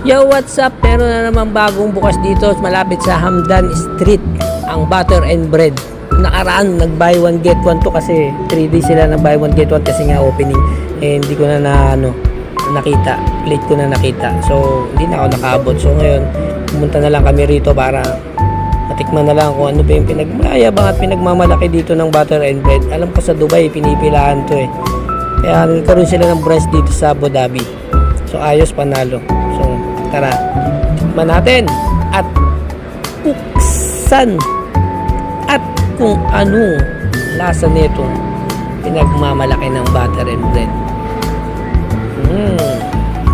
Yo, what's up? Meron na naman bagong bukas dito malapit sa Hamdan Street, ang Butter and Bread. Nakaraan, nag-buy one get one to kasi 3 days sila nag-buy one get one kasi nga opening. Eh, hindi ko na nakita. Late ko na nakita. So, hindi na ako nakaabot. So, ngayon, pumunta na lang kami rito para matikman na lang kung ano ba yung pinagmayabang at pinagmamalaki dito ng Butter and Bread. Alam ko sa Dubai, pinipilahan to eh. Kaya nagkaroon sila ng branch dito sa Abu Dhabi. So, ayos, panalo. So, tara, tikman natin at buksan at kung ano lasa nitong pinagmamalaki ng Butter and Bread.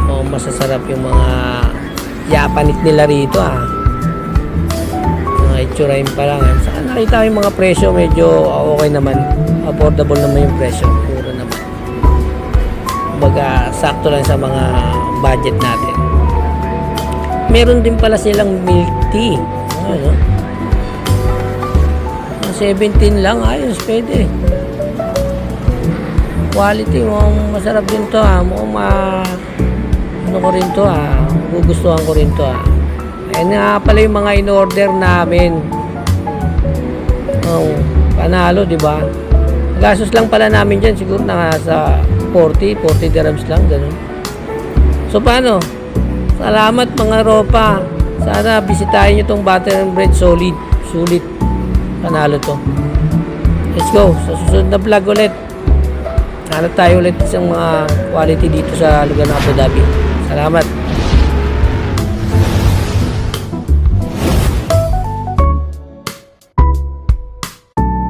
Oh, masasarap yung mga yapanit nila rito mga itsurain pa lang. Saan nakita yung mga presyo, medyo okay naman, affordable naman yung presyo, puro naman, baga sakto lang sa mga budget natin. Meron din pala silang milk tea. Ano? 17 lang, ayos, pwede. Quality, masarap din to ano ko rin to gugustuhan ko rin to Ayan nga pala yung mga in-order namin. Panalo, di ba? Gastos lang pala namin dyan, siguro na sa 40 dirhams lang, ganun. So paano? Salamat mga ropa. Sana bisitahin nyo tong Butter and Bread. Sulit. Panalo to. Let's go. Sa susunod na vlog ulit, hanap tayo ulit isang mga quality dito sa lugar ng Abu Dhabi. Salamat.